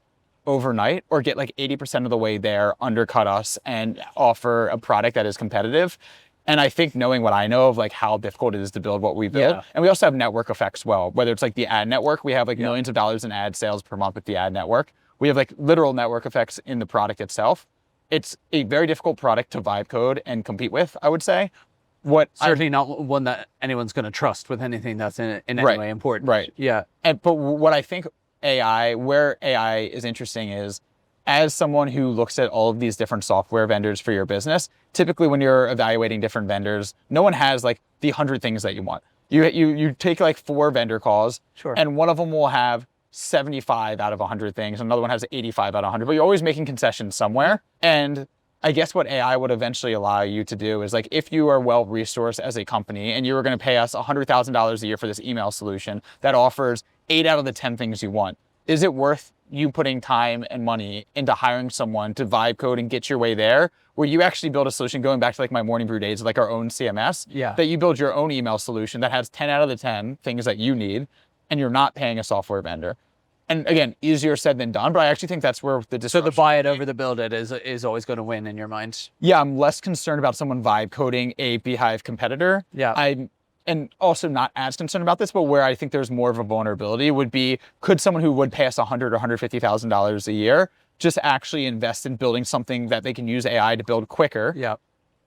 overnight or get like 80% of the way there, undercut us and offer a product that is competitive? And I think knowing what I know of like how difficult it is to build what we build. Yeah. And we also have network effects well, whether it's like the ad network, we have like millions of dollars in ad sales per month with the ad network. We have like literal network effects in the product itself. It's a very difficult product to vibe code and compete with, I would say. Certainly not one that anyone's going to trust with anything that's in any way important. Right. Yeah. But what I think where AI is interesting is, as someone who looks at all of these different software vendors for your business, typically when you're evaluating different vendors, no one has like the 100 things that you want. You take like 4 vendor calls, sure, and one of them will have 75 out of 100 things, another one has 85 out of 100, but you're always making concessions somewhere. And I guess what AI would eventually allow you to do is like, if you are well-resourced as a company and you were going to pay us $100,000 a year for this email solution that offers 8 out of the 10 things you want, is it worth you putting time and money into hiring someone to vibe code and get your way there, where you actually build a solution, going back to like my Morning Brew days, like our own CMS, that you build your own email solution that has 10 out of the 10 things that you need, and you're not paying a software vendor? And again, easier said than done, but I actually think that's where the disruption. So the buy it over the build it is always going to win in your mind. Yeah, I'm less concerned about someone vibe coding a beehiiv competitor. Yeah. And also not as concerned about this, but where I think there's more of a vulnerability would be, could someone who would pay us $100,000 or $150,000 a year just actually invest in building something that they can use AI to build quicker,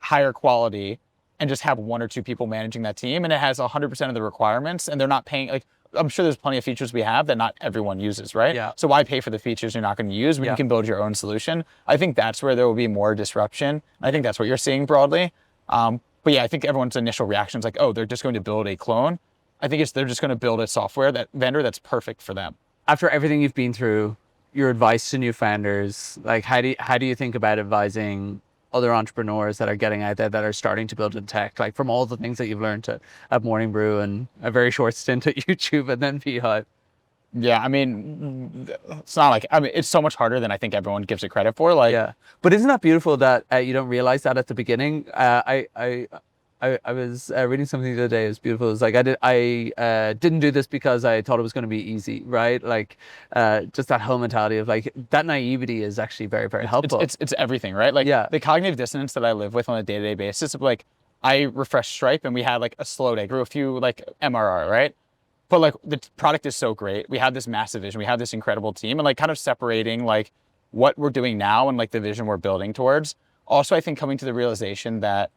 higher quality, and just have 1 or 2 people managing that team, and it has 100% of the requirements, and they're not paying like. I'm sure there's plenty of features we have that not everyone uses, right? Yeah. So why pay for the features you're not going to use when you can build your own solution? I think that's where there will be more disruption. I think that's what you're seeing broadly. But yeah, I think everyone's initial reaction is like, oh, they're just going to build a clone. I think they're just going to build a software vendor that's perfect for them. After everything you've been through, your advice to new founders, like how do you think about advising other entrepreneurs that are getting out there, that are starting to build in tech, like from all the things that you've learned at Morning Brew and a very short stint at YouTube and then beehiiv? Yeah, I mean, it's not like, I mean, it's so much harder than I think everyone gives it credit for. Like, yeah, but isn't that beautiful that you don't realize that at the beginning? I was reading something the other day. It was beautiful. It was like I didn't do this because I thought it was going to be easy, right? Like just that whole mentality of like that naivety is actually very, very helpful. It's everything, right? Like the cognitive dissonance that I live with on a day-to-day basis of like, I refreshed Stripe and we had like a slow day, grew a few like MRR, right? But like the product is so great. We have this massive vision. We have this incredible team, and like kind of separating like what we're doing now and like the vision we're building towards. Also, I think coming to the realization that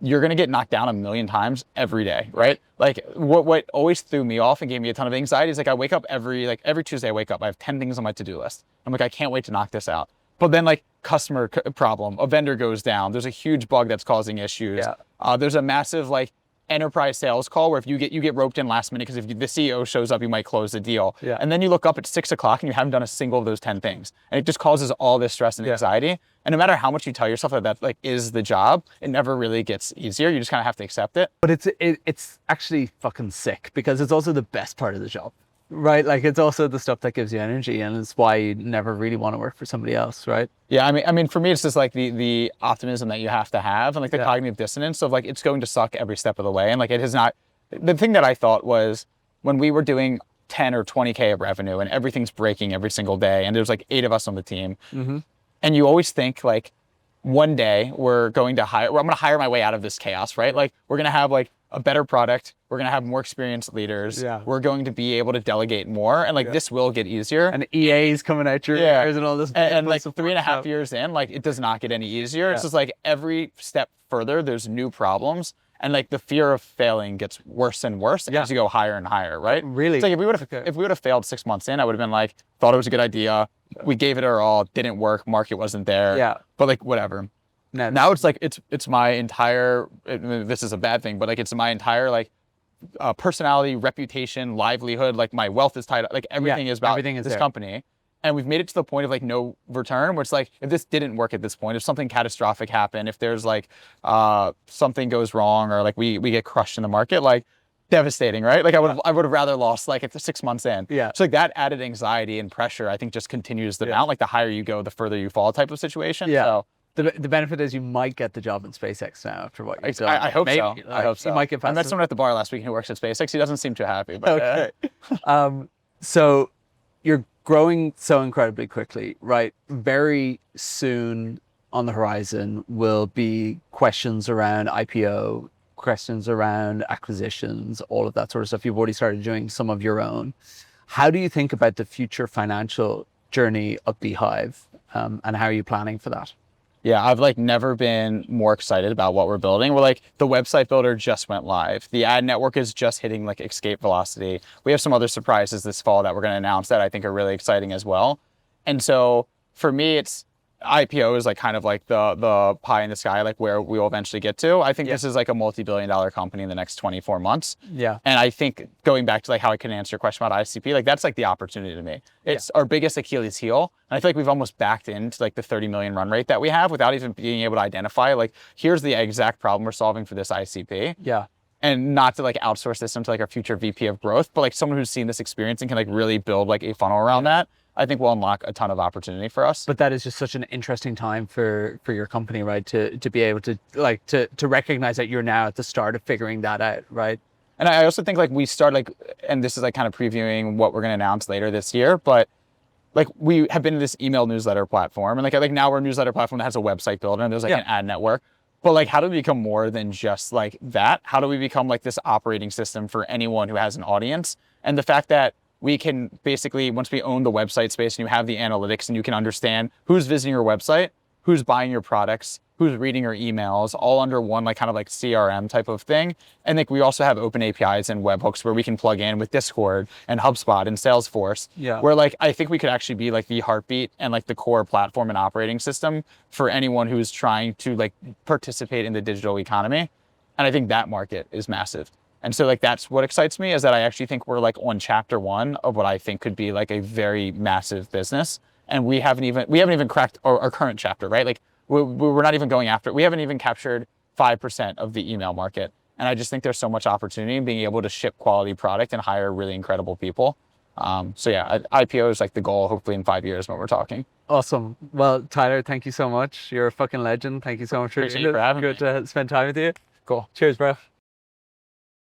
you're going to get knocked down 1,000,000 times every day, right? Like what always threw me off and gave me a ton of anxiety is like I wake up every Tuesday I wake up, I have 10 things on my to-do list. I'm like, I can't wait to knock this out. But then like customer problem, a vendor goes down, there's a huge bug that's causing issues. There's a massive like enterprise sales call where if you get roped in last minute because if the CEO shows up, you might close the deal. And then you look up at 6 o'clock and you haven't done a single of those 10 things. And it just causes all this stress and anxiety. And no matter how much you tell yourself that like is the job, it never really gets easier. You just kind of have to accept it. But it's actually fucking sick because it's also the best part of the job, right? Like it's also the stuff that gives you energy, and it's why you never really want to work for somebody else, right? Yeah, I mean, for me, it's just like the optimism that you have to have, and like the cognitive dissonance of like it's going to suck every step of the way, and like it has not. The thing that I thought was when we were doing 10 or 20K of revenue and everything's breaking every single day. And there's like 8 of us on the team. Mm-hmm. And you always think like one day I'm going to hire my way out of this chaos, right? Like we're going to have like a better product. We're going to have more experienced leaders. Yeah. We're going to be able to delegate more. And like this will get easier. And EA's coming out your ears and all this. And like 3.5 years in, like it does not get any easier. It's just like every step further, there's new problems. And like the fear of failing gets worse and worse as you go higher and higher, right? Really? It's like if we would have failed 6 months in, I would have been like, thought it was a good idea. We gave it our all, didn't work, market wasn't there. Yeah. But like whatever. Now it's like it's my entire. This is a bad thing, but like it's my entire like personality, reputation, livelihood. Like my wealth is tied up. Like everything is about this company. And we've made it to the point of like no return, where it's like, if this didn't work at this point, if something catastrophic happened, if there's like something goes wrong or like we get crushed in the market, like devastating, right? Like I would have rather lost like at 6 months in. Yeah. So like that added anxiety and pressure, I think just continues the mount. Like the higher you go, the further you fall type of situation. Yeah. So, the benefit is you might get the job in SpaceX now after what you've done. I hope Maybe, so. Like, I hope so. You might get past I met someone at the bar last week who works at SpaceX. He doesn't seem too happy. But, okay. So you're growing so incredibly quickly, right? Very soon on the horizon will be questions around IPO, questions around acquisitions, all of that sort of stuff. You've already started doing some of your own. How do you think about the future financial journey of beehiiv, and how are you planning for that? Yeah, I've like never been more excited about what we're building. We're like, the website builder just went live. The ad network is just hitting like escape velocity. We have some other surprises this fall that we're going to announce that I think are really exciting as well. And so for me, it's IPO is like kind of like the pie in the sky, like where we will eventually get to. I think this is like a multi-billion-dollar company in the next 24 months. Yeah. And I think going back to like how I can answer your question about ICP, like that's like the opportunity to me. It's our biggest Achilles heel. And I feel like we've almost backed into like the 30 million run rate that we have without even being able to identify like, here's the exact problem we're solving for this ICP. Yeah. And not to like outsource this into like our future VP of growth, but like someone who's seen this experience and can like really build like a funnel around that, I think will unlock a ton of opportunity for us. But that is just such an interesting time for your company, right? To be able to like to recognize that you're now at the start of figuring that out, right? And I also think like we start like, and this is like kind of previewing what we're going to announce later this year, but like we have been in this email newsletter platform, and like now we're a newsletter platform that has a website builder and there's like an ad network. But like, how do we become more than just like that? How do we become like this operating system for anyone who has an audience? And the fact that we can basically, once we own the website space and you have the analytics and you can understand who's visiting your website, who's buying your products, who's reading your emails, all under one like kind of like CRM type of thing. And like we also have open APIs and webhooks where we can plug in with Discord and HubSpot and Salesforce. Yeah. Where like I think we could actually be like the heartbeat and like the core platform and operating system for anyone who's trying to like participate in the digital economy. And I think that market is massive. And so like that's what excites me, is that I actually think we're like on chapter 1 of what I think could be like a very massive business. And we haven't even cracked our current chapter, right? Like we're not even going after it. We haven't even captured 5% of the email market. And I just think there's so much opportunity in being able to ship quality product and hire really incredible people. So yeah, IPO is like the goal, hopefully in 5 years when we're talking. Awesome. Well, Tyler, thank you so much. You're a fucking legend. Thank you so much Appreciate you for having me. Good to spend time with you. Cool. Cheers, bro.